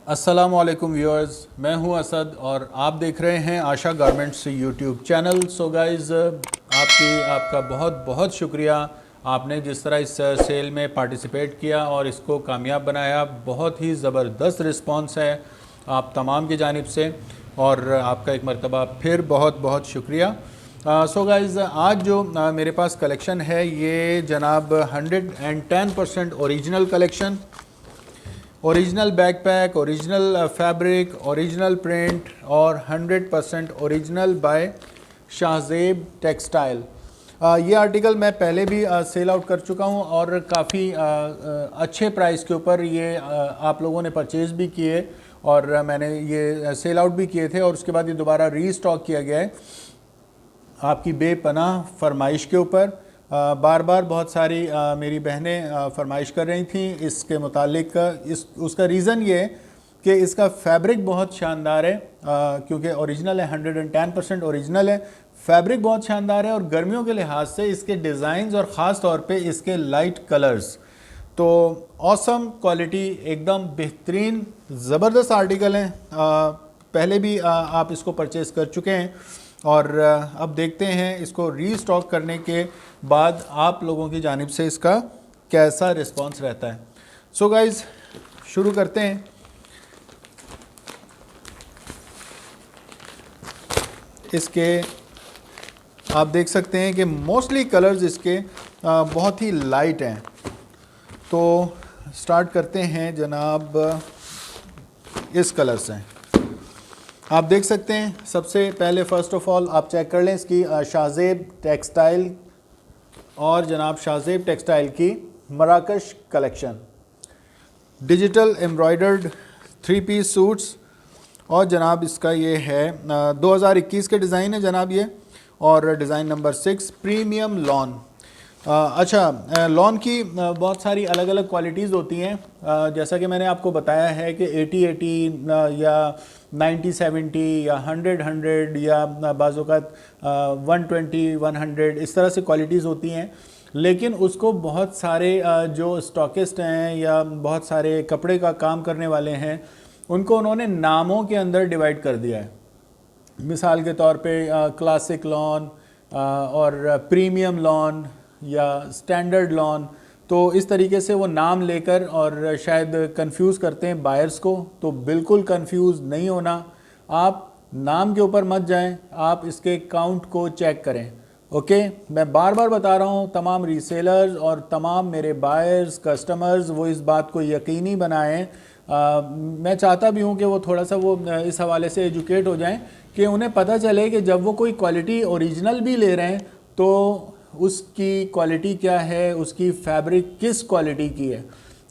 अस्सलामुअलैकुम व्यूअर्स, मैं हूं असद और आप देख रहे हैं Asha garments YouTube channel. So guys, आपका बहुत बहुत शुक्रिया। आपने जिस तरह इस सेल में पार्टिसिपेट किया और इसको कामयाब बनाया, बहुत ही ज़बरदस्त रिस्पांस है आप तमाम की जानिब से और आपका एक मरतबा फिर बहुत बहुत शुक्रिया। सो गाइज़, आज जो मेरे पास कलेक्शन है ये जनाब 110% original collection, original backpack, original fabric, original print और 100% ओरिजिनल बाय शाहज़ेब टेक्सटाइल। ये आर्टिकल मैं पहले भी सेल आउट कर चुका हूँ और काफ़ी अच्छे प्राइस के ऊपर ये आप लोगों ने परचेज़ भी किए और मैंने ये सेल आउट भी किए थे और उसके बाद ये दोबारा रीस्टॉक किया गया है आपकी बेपनाह फरमाइश के ऊपर। बार बार बहुत सारी मेरी बहनें फरमाइश कर रही थी इसके मुतालिक। उसका रीज़न ये है कि इसका फैब्रिक बहुत शानदार है, क्योंकि ओरिजिनल है, 110% ओरिजिनल है। फैब्रिक बहुत शानदार है और गर्मियों के लिहाज से इसके डिज़ाइंस और ख़ास तौर पे इसके लाइट कलर्स तो ऑसम क्वालिटी, एकदम बेहतरीन ज़बरदस्त आर्टिकल हैं। पहले भी आप इसको परचेज़ कर चुके हैं और अब देखते हैं इसको रीस्टॉक करने के बाद आप लोगों की जानिब से इसका कैसा रिस्पांस रहता है। सो गाइज़, शुरू करते हैं। इसके आप देख सकते हैं कि मोस्टली कलर्स इसके बहुत ही लाइट हैं। तो स्टार्ट करते हैं जनाब इस कलर से। आप देख सकते हैं सबसे पहले फ़र्स्ट ऑफ़ ऑल आप चेक कर लें इसकी शाहज़ेब टेक्सटाइल और जनाब शाहज़ेब टेक्सटाइल की Marrakech collection, digital embroidered 3 piece suits. और जनाब इसका ये है 2021 के डिज़ाइन है जनाब ये, और डिज़ाइन नंबर 6 प्रीमियम लॉन। अच्छा, लॉन की बहुत सारी अलग अलग क्वालिटीज़ होती हैं। जैसा कि मैंने आपको बताया है कि 80-80 या 90-70 या 100-100 या बाज़ात 120-100 इस तरह से क्वालिटीज़ होती हैं। लेकिन उसको बहुत सारे जो स्टॉकिस्ट हैं या बहुत सारे कपड़े का काम करने वाले हैं उनको उन्होंने नामों के अंदर डिवाइड कर दिया है। मिसाल के तौर पे क्लासिक लॉन और प्रीमियम लॉन या स्टैंडर्ड लॉन, तो इस तरीके से वो नाम लेकर और शायद कंफ्यूज करते हैं बायर्स को। तो बिल्कुल कंफ्यूज नहीं होना, आप नाम के ऊपर मत जाएं, आप इसके काउंट को चेक करें। ओके, मैं बार बार बता रहा हूँ तमाम रीसेलर्स और तमाम मेरे बायर्स कस्टमर्स वो इस बात को यकीनी बनाएं। मैं चाहता भी हूँ कि वो थोड़ा सा वो इस हवाले से एजुकेट हो जाएं कि उन्हें पता चले कि जब वो कोई क्वालिटी ओरिजिनल भी ले रहे हैं तो उसकी क्वालिटी क्या है, उसकी फैब्रिक किस क्वालिटी की है।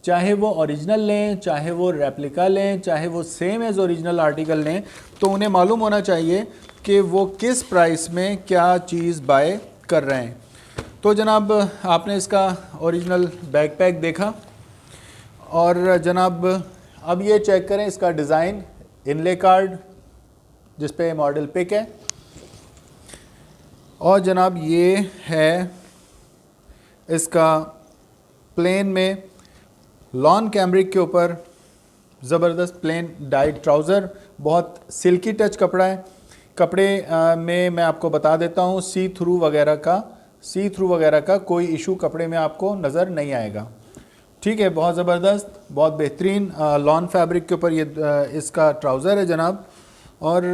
चाहे वो ओरिजिनल लें, चाहे वो रेप्लिका लें, चाहे वो सेम एज़ ओरिजिनल आर्टिकल लें, तो उन्हें मालूम होना चाहिए कि वो किस प्राइस में क्या चीज़ बाय कर रहे हैं। तो जनाब आपने इसका ओरिजिनल बैकपैक देखा और जनाब अब ये चेक करें इसका डिज़ाइन, इनले कार्ड जिस पे मॉडल पिक है, और जनाब ये है इसका प्लेन में लॉन कैमरिक के ऊपर ज़बरदस्त प्लेन डाइड ट्राउज़र। बहुत सिल्की टच कपड़ा है। कपड़े में मैं आपको बता देता हूँ सी थ्रू वगैरह का कोई इशू कपड़े में आपको नज़र नहीं आएगा। ठीक है, बहुत ज़बरदस्त, बहुत बेहतरीन लॉन फैब्रिक के ऊपर ये इसका ट्राउज़र है जनाब। और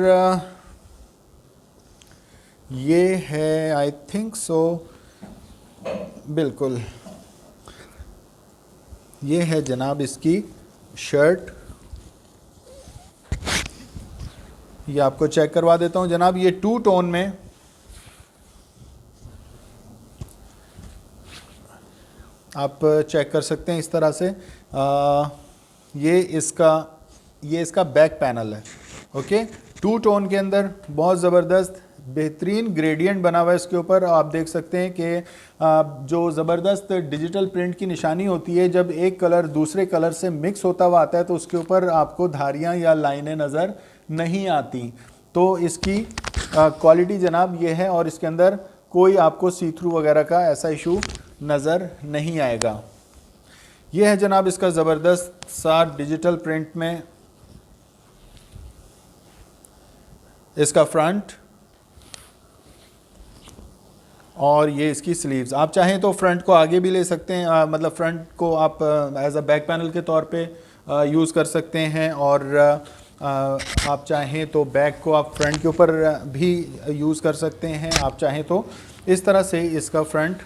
ये है आई थिंक सो, बिल्कुल ये है जनाब इसकी शर्ट। ये आपको चेक करवा देता हूँ जनाब, ये 2 टोन में आप चेक कर सकते हैं इस तरह से। ये इसका बैक पैनल है। ओके, 2 टोन के अंदर बहुत ज़बरदस्त बेहतरीन ग्रेडियंट बना हुआ है इसके ऊपर। आप देख सकते हैं कि जो ज़बरदस्त डिजिटल प्रिंट की निशानी होती है, जब एक कलर दूसरे कलर से मिक्स होता हुआ आता है तो उसके ऊपर आपको धारियाँ या लाइनें नज़र नहीं आती। तो इसकी क्वालिटी जनाब ये है और इसके अंदर कोई आपको सी थ्रू वगैरह का ऐसा इशू नज़र नहीं आएगा। ये है जनाब इसका ज़बरदस्त सा डिजिटल प्रिंट में इसका फ्रंट और ये इसकी स्लीव्स। आप चाहें तो फ्रंट को आगे भी ले सकते हैं, मतलब फ्रंट को आप एज अ बैक पैनल के तौर पे यूज़ कर सकते हैं, और आप चाहें तो बैक को आप फ्रंट के ऊपर भी यूज़ कर सकते हैं। आप चाहें तो इस तरह से इसका फ्रंट,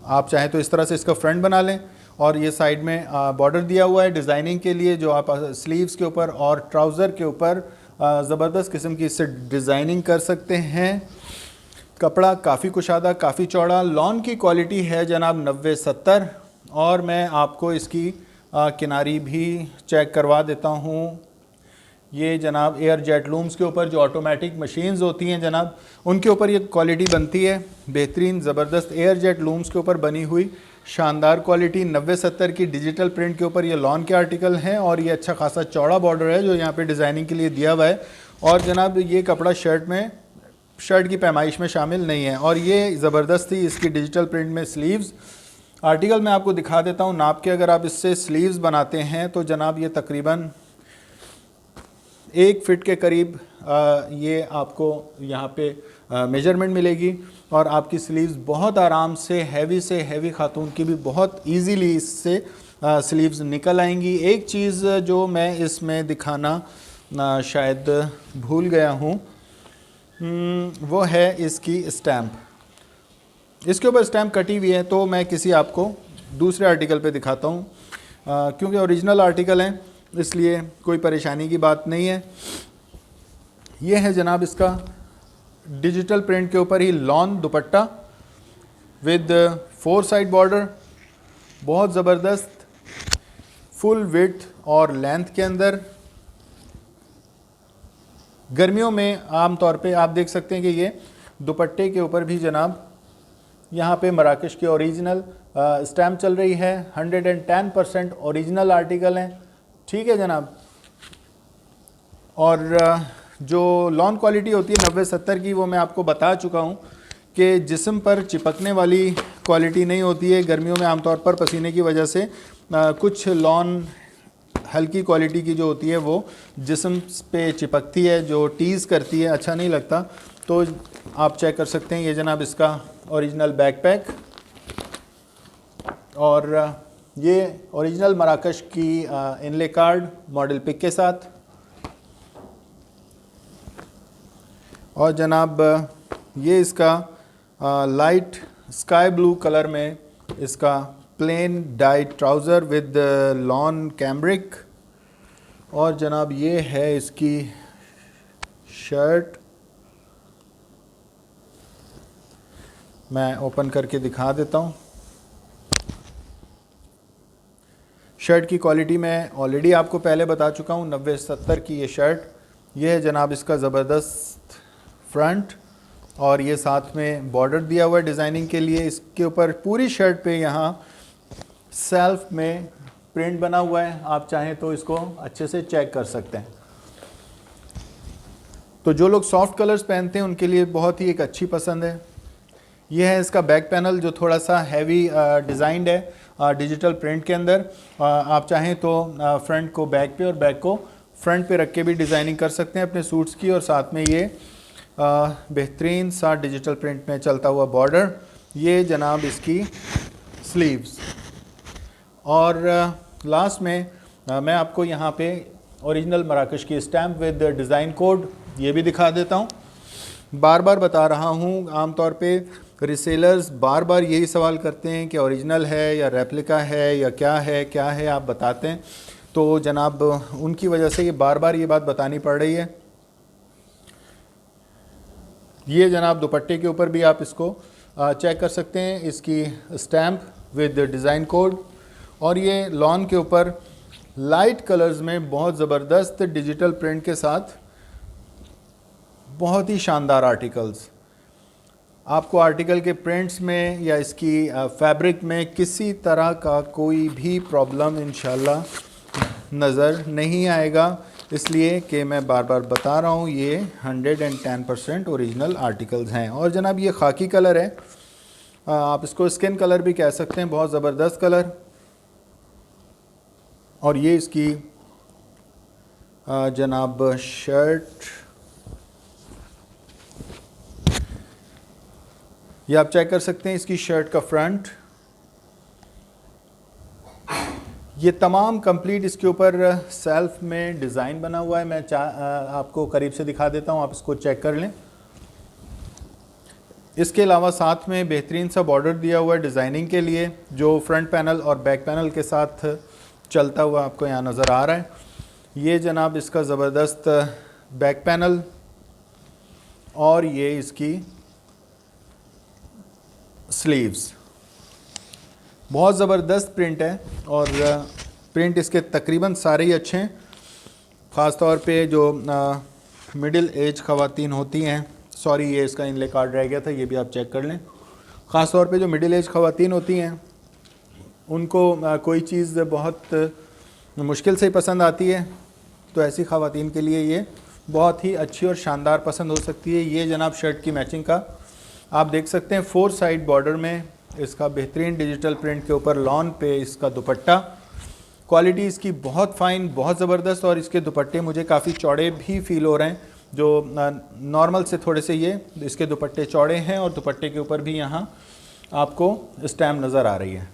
आप चाहें तो इस तरह से इसका फ्रंट बना लें, और ये साइड में बॉर्डर दिया हुआ है डिज़ाइनिंग के लिए, जो आप स्लीव्स के ऊपर और ट्राउज़र के ऊपर ज़बरदस्त किस्म की इससे डिज़ाइनिंग कर सकते हैं। कपड़ा काफ़ी कुशादा, काफ़ी चौड़ा, लॉन की क्वालिटी है जनाब 90-70, और मैं आपको इसकी किनारी भी चेक करवा देता हूँ। ये जनाब एयर जेट लूम्स के ऊपर जो ऑटोमेटिक मशीन्स होती हैं जनाब, उनके ऊपर ये क्वालिटी बनती है, बेहतरीन ज़बरदस्त एयर जेट लूम्स के ऊपर बनी हुई शानदार क्वालिटी 90-70 की डिजिटल प्रिंट के ऊपर ये लॉन के आर्टिकल हैं, और ये अच्छा खासा चौड़ा बॉर्डर है जो यहाँ पे डिज़ाइनिंग के लिए दिया हुआ है। और जनाब ये कपड़ा शर्ट की पैमाइश में शामिल नहीं है, और ये ज़बरदस्ती इसकी डिजिटल प्रिंट में स्लीव्स आर्टिकल मैं आपको दिखा देता हूँ नाप के। अगर आप इससे स्लीव्स बनाते हैं तो जनाब ये तकरीबन 1 फीट के करीब ये आपको यहाँ पे मेजरमेंट मिलेगी, और आपकी स्लीव्स बहुत आराम से हैवी खातून की भी बहुत इजीली इससे स्लीव्स निकल आएंगी। एक चीज़ जो मैं इसमें दिखाना शायद भूल गया हूँ, वो है इसकी स्टैम्प। इसके ऊपर स्टैम्प कटी हुई है, तो मैं किसी आपको दूसरे आर्टिकल पे दिखाता हूँ, क्योंकि ओरिजिनल आर्टिकल हैं इसलिए कोई परेशानी की बात नहीं है। ये है जनाब इसका डिजिटल प्रिंट के ऊपर ही lawn dupatta with 4 side border, बहुत ज़बरदस्त फुल विड्थ और लेंथ के अंदर। गर्मियों में आम तौर पे आप देख सकते हैं कि ये दुपट्टे के ऊपर भी जनाब यहाँ पे मराकश की ओरिजिनल स्टैम्प चल रही है। 110% ओरिजिनल आर्टिकल हैं, ठीक है जनाब। और जो लॉन क्वालिटी होती है 90-70 की, वो मैं आपको बता चुका हूँ कि जिस्म पर चिपकने वाली क्वालिटी नहीं होती है। गर्मियों में आमतौर पर पसीने की वजह से कुछ लॉन हल्की क्वालिटी की जो होती है वो जिस्म पे चिपकती है, जो टीज़ करती है, अच्छा नहीं लगता। तो आप चेक कर सकते हैं, ये जनाब इसका ओरिजिनल बैकपैक, और ये ओरिजिनल मराकश की इनले कार्ड मॉडल पिक के साथ। और जनाब ये इसका लाइट स्काई ब्लू कलर में इसका plane diet trouser with lawn cambric. और जनाब ये है इसकी शर्ट, मैं ओपन करके दिखा देता हूँ। शर्ट की क्वालिटी मैं ऑलरेडी आपको पहले बता चुका हूँ, 90-70 की ये शर्ट। ये है जनाब इसका ज़बरदस्त फ्रंट, और ये साथ में बॉर्डर दिया हुआ है डिज़ाइनिंग के लिए। इसके ऊपर पूरी शर्ट पे यहाँ सेल्फ में प्रिंट बना हुआ है, आप चाहें तो इसको अच्छे से चेक कर सकते हैं। तो जो लोग सॉफ्ट कलर्स पहनते हैं उनके लिए बहुत ही एक अच्छी पसंद है। ये है इसका बैक पैनल जो थोड़ा सा हैवी डिज़ाइंड है डिजिटल प्रिंट के अंदर। आप चाहें तो फ्रंट को बैक पे और बैक को फ्रंट पे रख के भी डिज़ाइनिंग कर सकते हैं अपने सूट्स की। और साथ में ये बेहतरीन सा डिजिटल प्रिंट में चलता हुआ बॉर्डर। ये जनाब इसकी स्लीव्स। और लास्ट में मैं आपको यहाँ पे ओरिजिनल मराकश की स्टैम्प विद डिज़ाइन कोड ये भी दिखा देता हूँ। बार बार बता रहा हूँ, आमतौर पे रिसेलर्स बार बार यही सवाल करते हैं कि ओरिजिनल है या रेप्लिका है या क्या है आप बताते हैं। तो जनाब उनकी वजह से ये बार बार ये बात बतानी पड़ रही है। ये जनाब दुपट्टे के ऊपर भी आप इसको चेक कर सकते हैं, इसकी स्टैम्प विद डिज़ाइन कोड। और ये लॉन के ऊपर लाइट कलर्स में बहुत ज़बरदस्त डिजिटल प्रिंट के साथ बहुत ही शानदार आर्टिकल्स। आपको आर्टिकल के प्रिंट्स में या इसकी फैब्रिक में किसी तरह का कोई भी प्रॉब्लम इंशाल्लाह नज़र नहीं आएगा, इसलिए कि मैं बार बार बता रहा हूँ ये 110% ओरिजिनल आर्टिकल्स हैं। और जनाब ये खाकी कलर है, आप इसको स्किन कलर भी कह सकते हैं, बहुत ज़बरदस्त कलर। और ये इसकी जनाब शर्ट ये आप चेक कर सकते हैं इसकी शर्ट का फ्रंट। ये तमाम कंप्लीट इसके ऊपर सेल्फ में डिज़ाइन बना हुआ है। मैं आपको करीब से दिखा देता हूँ, आप इसको चेक कर लें। इसके अलावा साथ में बेहतरीन सा बॉर्डर दिया हुआ है डिज़ाइनिंग के लिए, जो फ्रंट पैनल और बैक पैनल के साथ चलता हुआ आपको यहाँ नज़र आ रहा है। ये जनाब इसका ज़बरदस्त बैक पैनल और ये इसकी स्लीव्स। बहुत ज़बरदस्त प्रिंट है और प्रिंट इसके तकरीबन सारे ही अच्छे हैं। ख़ास तौर पे जो मिडिल एज ख़वातीन होती हैं, सॉरी ये इसका इनले कार्ड रह गया था, ये भी आप चेक कर लें। ख़ास तौर पे जो मिडिल एज ख़वातीन होती हैं उनको कोई चीज़ बहुत मुश्किल से ही पसंद आती है, तो ऐसी ख़वातीन के लिए ये बहुत ही अच्छी और शानदार पसंद हो सकती है। ये जनाब शर्ट की मैचिंग का आप देख सकते हैं 4 साइड बॉर्डर में इसका बेहतरीन डिजिटल प्रिंट के ऊपर लॉन पे इसका दुपट्टा। क्वालिटी इसकी बहुत फ़ाइन, बहुत ज़बरदस्त, और इसके दुपट्टे मुझे काफ़ी चौड़े भी फील हो रहे हैं। जो नॉर्मल से थोड़े से ये इसके दुपट्टे चौड़े हैं और दुपट्टे के ऊपर भी यहाँ आपको स्टैम्प नज़र आ रही है।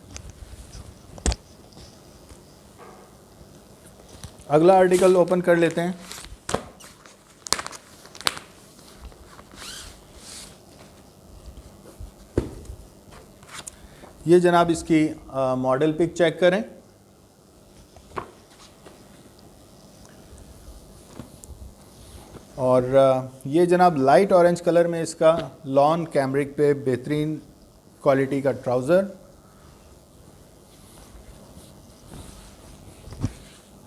अगला आर्टिकल ओपन कर लेते हैं। ये जनाब इसकी मॉडल पिक चेक करें। और ये जनाब लाइट ऑरेंज कलर में इसका लॉन कैमरिक पे बेहतरीन क्वालिटी का ट्राउज़र।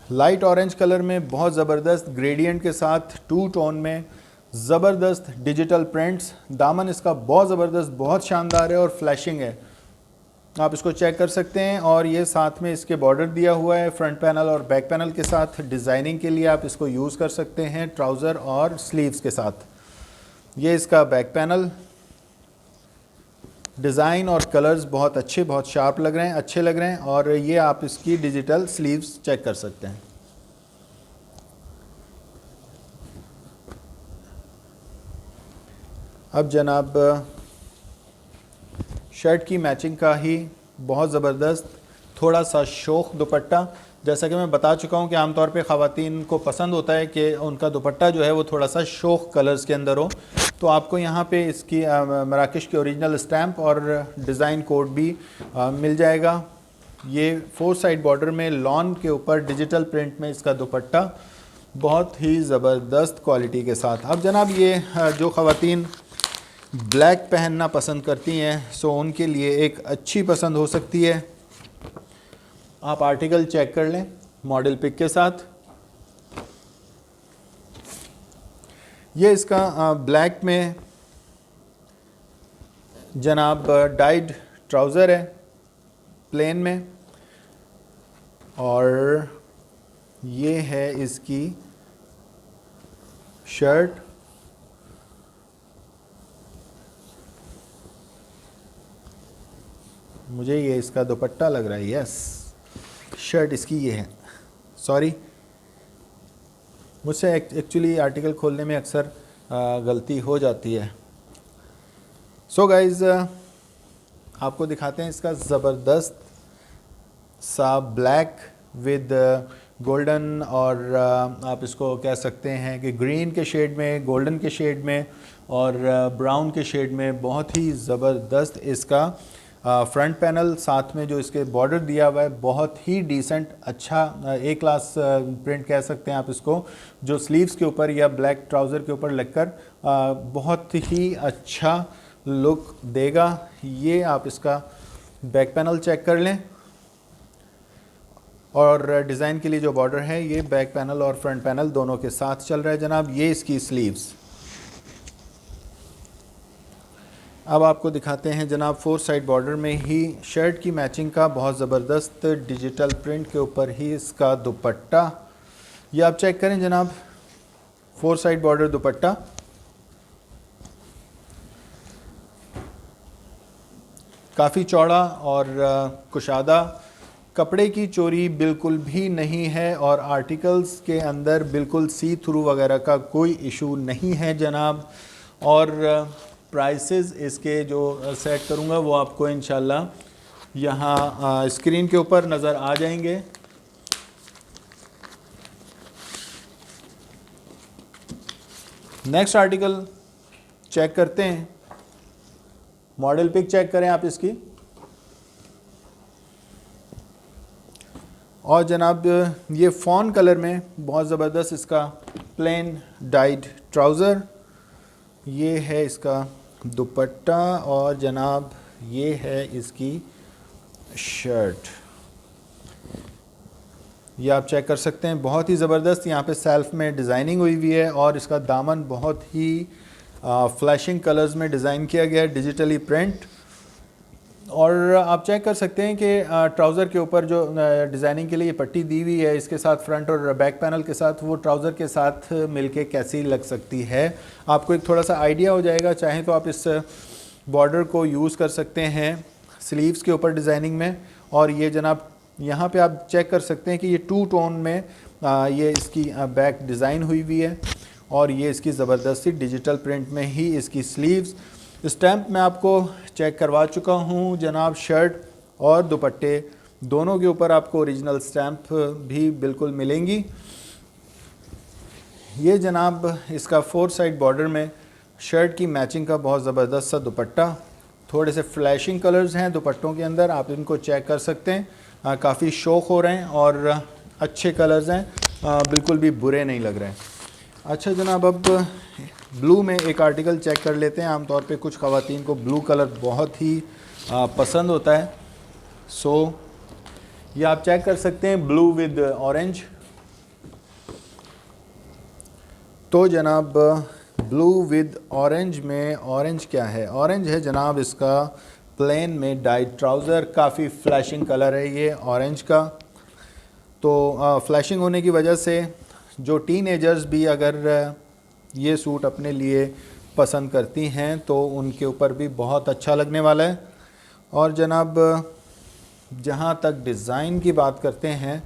लाइट ऑरेंज कलर में बहुत ज़बरदस्त ग्रेडियंट के साथ 2 टोन में ज़बरदस्त डिजिटल प्रिंट्स। दामन इसका बहुत ज़बरदस्त, बहुत शानदार है और फ्लैशिंग है, आप इसको चेक कर सकते हैं। और ये साथ में इसके बॉर्डर दिया हुआ है फ्रंट पैनल और बैक पैनल के साथ। डिज़ाइनिंग के लिए आप इसको यूज़ कर सकते हैं ट्राउज़र और स्लीव्स के साथ। ये इसका बैक पैनल। डिज़ाइन और कलर्स बहुत अच्छे, बहुत शार्प लग रहे हैं, अच्छे लग रहे हैं। और ये आप इसकी डिजिटल स्लीव्स चेक कर सकते हैं। अब जनाब शर्ट की मैचिंग का ही बहुत ज़बरदस्त थोड़ा सा शोख दुपट्टा। जैसा कि मैं बता चुका हूं कि आमतौर पे ख़वातीन को पसंद होता है कि उनका दुपट्टा जो है वो थोड़ा सा शोख कलर्स के अंदर हो, तो आपको यहाँ पे इसकी मराकश के ओरिजिनल स्टैम्प और डिज़ाइन कोड भी मिल जाएगा। ये 4 साइड बॉर्डर में लॉन के ऊपर डिजिटल प्रिंट में इसका दुपट्टा बहुत ही ज़बरदस्त क्वालिटी के साथ। अब जनाब ये जो ख़वातीन ब्लैक पहनना पसंद करती हैं, सो उनके लिए एक अच्छी पसंद हो सकती है। आप आर्टिकल चेक कर लें मॉडल पिक के साथ। ये इसका ब्लैक में जनाब डाइड ट्राउज़र है प्लेन में, और ये है इसकी शर्ट। मुझे ये इसका दुपट्टा लग रहा है, यस शर्ट इसकी ये है। सॉरी, मुझसे एक्चुअली आर्टिकल खोलने में अक्सर गलती हो जाती है। सो गाइज़ आपको दिखाते हैं इसका ज़बरदस्त सा ब्लैक विद गोल्डन, और आप इसको कह सकते हैं कि ग्रीन के शेड में, गोल्डन के शेड में और ब्राउन के शेड में। बहुत ही ज़बरदस्त इसका फ्रंट पैनल, साथ में जो इसके बॉर्डर दिया हुआ है बहुत ही डिसेंट, अच्छा ए क्लास प्रिंट कह सकते हैं आप इसको, जो स्लीव्स के ऊपर या ब्लैक ट्राउज़र के ऊपर लगकर बहुत ही अच्छा लुक देगा। ये आप इसका बैक पैनल चेक कर लें, और डिज़ाइन के लिए जो बॉर्डर है ये बैक पैनल और फ्रंट पैनल दोनों के साथ चल रहा है जनाब। ये इसकी स्लीव्स। अब आपको दिखाते हैं जनाब 4 साइड बॉर्डर में ही शर्ट की मैचिंग का बहुत ज़बरदस्त डिजिटल प्रिंट के ऊपर ही इसका दुपट्टा। ये आप चेक करें जनाब 4 साइड बॉर्डर दुपट्टा। काफ़ी चौड़ा और कुशादा, कपड़े की चोरी बिल्कुल भी नहीं है, और आर्टिकल्स के अंदर बिल्कुल सी थ्रू वगैरह का कोई इशू नहीं है जनाब। और प्राइसेस इसके जो सेट करूँगा वो आपको इंशाल्लाह यहाँ स्क्रीन के ऊपर नज़र आ जाएंगे। नेक्स्ट आर्टिकल चेक करते हैं। मॉडल पिक चेक करें आप इसकी। और जनाब ये फॉन कलर में बहुत ज़बरदस्त इसका प्लेन डाइड ट्राउज़र, ये है इसका दुपट्टा और जनाब ये है इसकी शर्ट। ये आप चेक कर सकते हैं, बहुत ही ज़बरदस्त यहाँ पे सेल्फ में डिज़ाइनिंग हुई हुई है और इसका दामन बहुत ही फ्लैशिंग कलर्स में डिज़ाइन किया गया है, डिजिटली प्रिंट। और आप चेक कर सकते हैं कि ट्राउज़र के ऊपर जो डिज़ाइनिंग के लिए ये पट्टी दी हुई है, इसके साथ फ्रंट और बैक पैनल के साथ वो ट्राउज़र के साथ मिलके कैसी लग सकती है, आपको एक थोड़ा सा आइडिया हो जाएगा। चाहें तो आप इस बॉर्डर को यूज़ कर सकते हैं स्लीव्स के ऊपर डिज़ाइनिंग में। और ये जनाब यहाँ पे आप चेक कर सकते हैं कि ये 2 टोन में ये इसकी बैक डिज़ाइन हुई हुई है और ये इसकी ज़बरदस्ती डिजिटल प्रिंट में ही इसकी स्लीव्स। स्टैम्प मैं आपको चेक करवा चुका हूँ जनाब। शर्ट और दुपट्टे दोनों के ऊपर आपको ओरिजिनल स्टैम्प भी बिल्कुल मिलेंगी। ये जनाब इसका 4 साइड बॉर्डर में शर्ट की मैचिंग का बहुत ज़बरदस्त सा दुपट्टा। थोड़े से फ्लैशिंग कलर्स हैं दुपट्टों के अंदर, आप इनको चेक कर सकते हैं। काफ़ी शौक हो रहे हैं और अच्छे कलर्स हैं, बिल्कुल भी बुरे नहीं लग रहे हैं। अच्छा जनाब, अब ब्लू में एक आर्टिकल चेक कर लेते हैं। आमतौर पे कुछ ख़वातीन को ब्लू कलर बहुत ही पसंद होता है। सो ये आप चेक कर सकते हैं, ब्लू विद ऑरेंज। तो जनाब ब्लू विद ऑरेंज में ऑरेंज क्या है? ऑरेंज है जनाब इसका प्लेन में डाइड ट्राउज़र। काफ़ी फ्लैशिंग कलर है ये ऑरेंज का। तो फ्लैशिंग होने की वजह से जो टीनेजर्स भी अगर ये सूट अपने लिए पसंद करती हैं तो उनके ऊपर भी बहुत अच्छा लगने वाला है। और जनाब जहाँ तक डिज़ाइन की बात करते हैं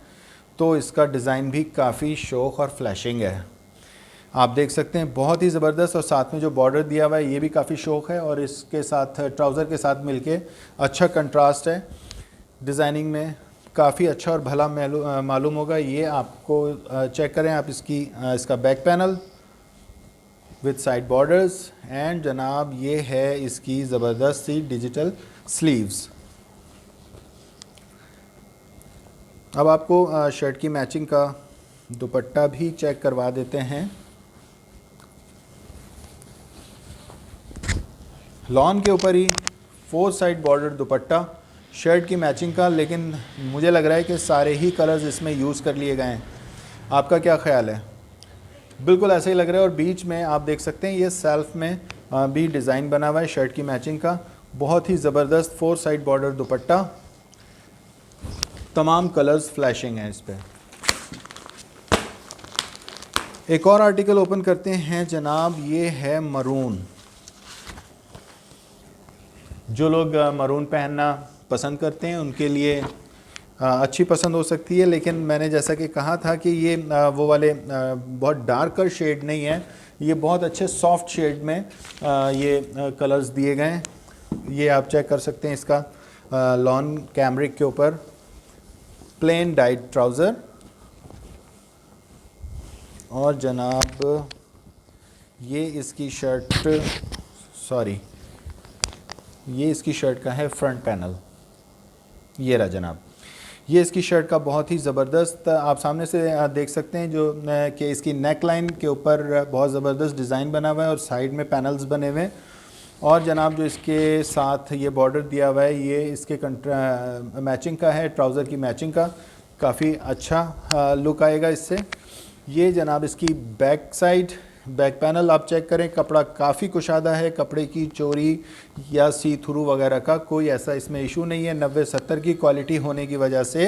तो इसका डिज़ाइन भी काफ़ी शौक और फ्लैशिंग है। आप देख सकते हैं बहुत ही ज़बरदस्त। और साथ में जो बॉर्डर दिया हुआ है ये भी काफ़ी शौक है और इसके साथ ट्राउज़र के साथ मिलके अच्छा कंट्रास्ट है। डिज़ाइनिंग में काफ़ी अच्छा और भला मालूम होगा। ये आपको चेक करें आप इसका back panel with side borders and जनाब ये है इसकी ज़बरदस्त सी डिजिटल स्लीव्स। अब आपको शर्ट की मैचिंग का दुपट्टा भी चेक करवा देते हैं। लॉन के ऊपर ही 4 साइड बॉर्डर दुपट्टा शर्ट की मैचिंग का, लेकिन मुझे लग रहा है कि सारे ही कलर्स इसमें यूज़ कर लिए गए हैं। आपका क्या ख्याल है? बिल्कुल ऐसे ही लग रहा है। और बीच में आप देख सकते हैं ये सेल्फ में भी डिज़ाइन बना हुआ है शर्ट की मैचिंग का। बहुत ही ज़बरदस्त 4 साइड बॉर्डर दुपट्टा, तमाम कलर्स फ्लैशिंग हैं इस पर। एक और आर्टिकल ओपन करते हैं जनाब, ये है मरून। जो लोग मरून पहनना पसंद करते हैं उनके लिए अच्छी पसंद हो सकती है। लेकिन मैंने जैसा कि कहा था कि ये वो वाले बहुत डार्कर शेड नहीं है, ये बहुत अच्छे सॉफ्ट शेड में ये कलर्स दिए गए हैं। ये आप चेक कर सकते हैं इसका लॉन कैमरिक के ऊपर प्लेन डाइड ट्राउज़र। और जनाब ये इसकी शर्ट, सॉरी ये इसकी शर्ट का है फ्रंट पैनल। ये रहा जनाब, ये इसकी शर्ट का बहुत ही ज़बरदस्त आप सामने से देख सकते हैं जो कि इसकी नेक लाइन के ऊपर बहुत ज़बरदस्त डिज़ाइन बना हुआ है और साइड में पैनल्स बने हुए हैं। और जनाब जो इसके साथ ये बॉर्डर दिया हुआ है ये इसके मैचिंग का है, ट्राउज़र की मैचिंग का। काफ़ी अच्छा लुक आएगा इससे। ये जनाब इसकी बैक साइड, बैक पैनल आप चेक करें, कपड़ा काफ़ी कुशादा है। कपड़े की चोरी या सी थ्रू वगैरह का कोई ऐसा इसमें इशू नहीं है। 90-70 की क्वालिटी होने की वजह से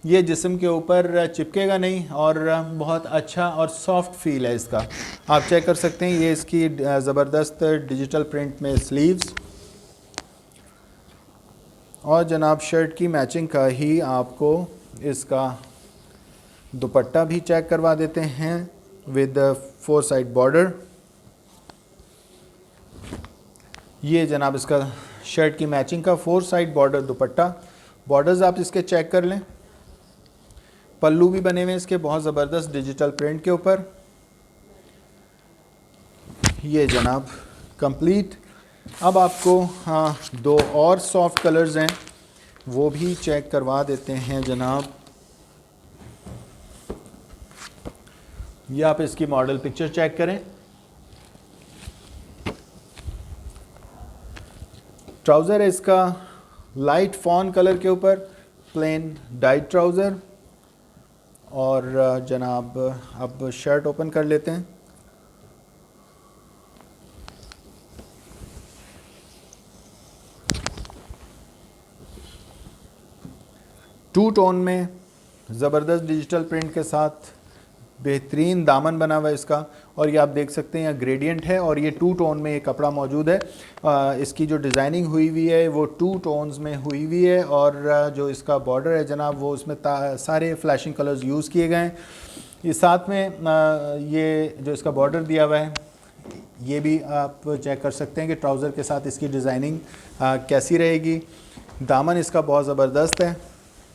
ये जिस्म के ऊपर चिपकेगा नहीं और बहुत अच्छा और सॉफ्ट फील है इसका। आप चेक कर सकते हैं ये इसकी ज़बरदस्त डिजिटल प्रिंट में स्लीव्स। और जनाब शर्ट की मैचिंग का ही आपको इसका दुपट्टा भी चेक करवा देते हैं विद 4 साइड बॉर्डर। ये जनाब इसका शर्ट की मैचिंग का 4 साइड बॉर्डर दुपट्टा। बॉर्डर्स आप इसके चेक कर लें। पल्लू भी बने हुए हैं इसके बहुत ज़बरदस्त डिजिटल प्रिंट के ऊपर। ये जनाब कंप्लीट। अब आपको हाँ 2 और सॉफ्ट कलर्स हैं, वो भी चेक करवा देते हैं जनाब। ये आप इसकी मॉडल पिक्चर चेक करें। ट्राउज़र है इसका लाइट फॉन कलर के ऊपर, प्लेन डाइट ट्राउज़र। और जनाब अब शर्ट ओपन कर लेते हैं। टू टोन में ज़बरदस्त डिजिटल प्रिंट के साथ बेहतरीन दामन बना हुआ है इसका। और ये आप देख सकते हैं यहाँ ग्रेडियंट है और ये 2 टोन में ये कपड़ा मौजूद है। इसकी जो डिज़ाइनिंग हुई हुई है वो 2 टोन्स में हुई हुई है। और जो इसका बॉर्डर है जनाब वो उसमें सारे फ्लैशिंग कलर्स यूज़ किए गए हैं। ये साथ में ये जो इसका बॉर्डर दिया हुआ है ये भी आप चेक कर सकते हैं कि ट्राउज़र के साथ इसकी डिज़ाइनिंग कैसी रहेगी। दामन इसका बहुत ज़बरदस्त है।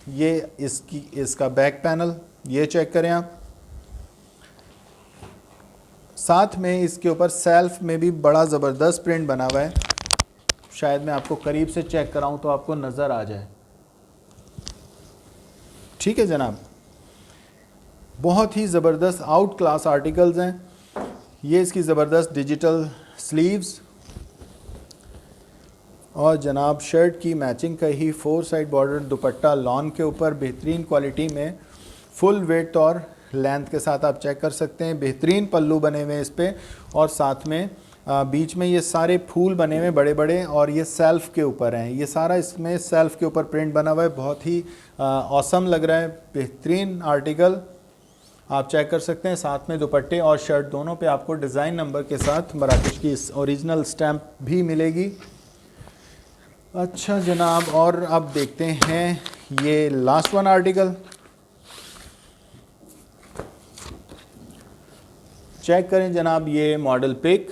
ये इसका बैक पैनल ये चेक करें आप। साथ में इसके ऊपर सेल्फ में भी बड़ा ज़बरदस्त प्रिंट बना हुआ है। शायद मैं आपको करीब से चेक कराऊं तो आपको नज़र आ जाए। ठीक है जनाब, बहुत ही ज़बरदस्त आउट क्लास आर्टिकल्स हैं। ये इसकी ज़बरदस्त डिजिटल स्लीव्स और जनाब शर्ट की मैचिंग का ही 4 साइड बॉर्डर दुपट्टा लॉन के ऊपर बेहतरीन क्वालिटी में फुल वेट और लेंथ के साथ आप चेक कर सकते हैं। बेहतरीन पल्लू बने हुए हैं इस पर और साथ में बीच में ये सारे फूल बने हुए बड़े बड़े और ये सेल्फ के ऊपर हैं। ये सारा इसमें सेल्फ के ऊपर प्रिंट बना हुआ है। बहुत ही ऑसम लग रहा है, बेहतरीन आर्टिकल आप चेक कर सकते हैं। साथ में दुपट्टे और शर्ट दोनों पे आपको डिज़ाइन नंबर के साथ मराकश की ओरिजिनल स्टैम्प भी मिलेगी। अच्छा जनाब, और अब देखते हैं ये लास्ट वन आर्टिकल। चेक करें जनाब ये मॉडल पिक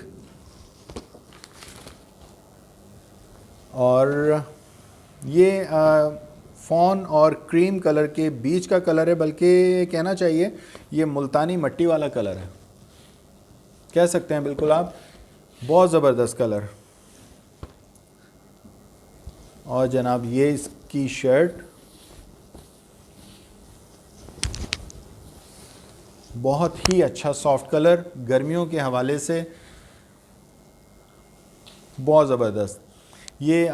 और ये फॉन और क्रीम कलर के बीच का कलर है, बल्कि कहना चाहिए ये मुल्तानी मट्टी वाला कलर है, कह सकते हैं बिल्कुल आप। बहुत ज़बरदस्त कलर। और जनाब ये इसकी शर्ट बहुत ही अच्छा सॉफ्ट कलर, गर्मियों के हवाले से बहुत ज़बरदस्त। ये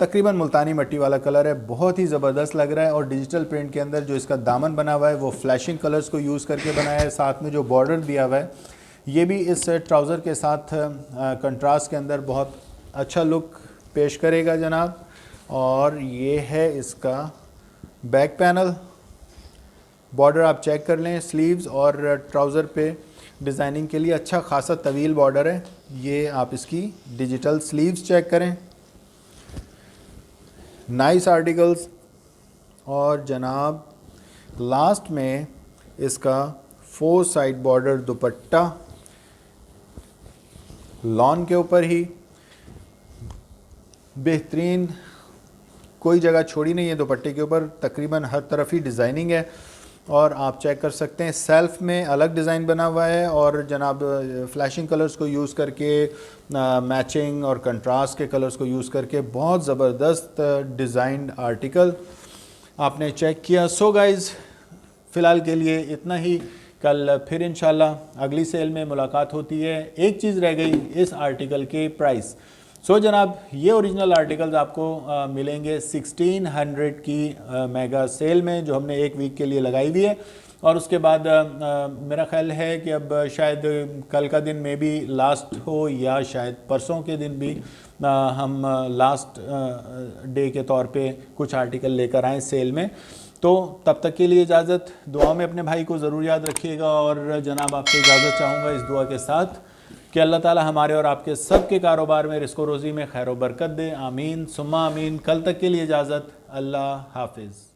तकरीबन मुल्तानी मट्टी वाला कलर है, बहुत ही ज़बरदस्त लग रहा है। और डिजिटल प्रिंट के अंदर जो इसका दामन बना हुआ है वो फ्लैशिंग कलर्स को यूज़ करके बनाया है। साथ में जो बॉर्डर दिया हुआ है ये भी इस ट्राउज़र के साथ कंट्रास्ट के अंदर बहुत अच्छा लुक पेश करेगा जनाब। और ये है इसका बैक पैनल। बॉर्डर आप चेक कर लें, स्लीव्स और ट्राउज़र पे डिज़ाइनिंग के लिए अच्छा खासा तवील बॉर्डर है। ये आप इसकी डिजिटल स्लीव्स चेक करें, नाइस आर्टिकल्स। और जनाब लास्ट में इसका 4 साइड बॉर्डर दुपट्टा लॉन के ऊपर ही बेहतरीन, कोई जगह छोड़ी नहीं है दुपट्टे के ऊपर, तकरीबन हर तरफ ही डिज़ाइनिंग है। और आप चेक कर सकते हैं सेल्फ में अलग डिज़ाइन बना हुआ है और जनाब फ्लैशिंग कलर्स को यूज़ करके मैचिंग और कंट्रास्ट के कलर्स को यूज़ करके बहुत ज़बरदस्त डिज़ाइंड आर्टिकल आपने चेक किया। सो गाइज़ फ़िलहाल के लिए इतना ही। कल फिर इंशाल्लाह अगली सेल में मुलाकात होती है। एक चीज़ रह गई, इस आर्टिकल के प्राइस। सो जनाब ये ओरिजिनल आर्टिकल्स आपको मिलेंगे 1600 की मेगा सेल में जो हमने एक वीक के लिए लगाई हुई है। और उसके बाद मेरा ख्याल है कि अब शायद कल का दिन में भी लास्ट हो या शायद परसों के दिन भी हम लास्ट डे के तौर पे कुछ आर्टिकल लेकर आएँ सेल में। तो तब तक के लिए इजाज़त। दुआ में अपने भाई को ज़रूर याद रखिएगा और जनाब आपसे इजाज़त चाहूँगा इस दुआ के साथ कि अल्लाह ताला हमारे और आपके सब के कारोबार में रिज़्क़ व रोज़ी में खैर व बरकत दे। आमीन सुम्मा आमीन। कल तक के लिए इजाज़त। अल्लाह हाफिज़।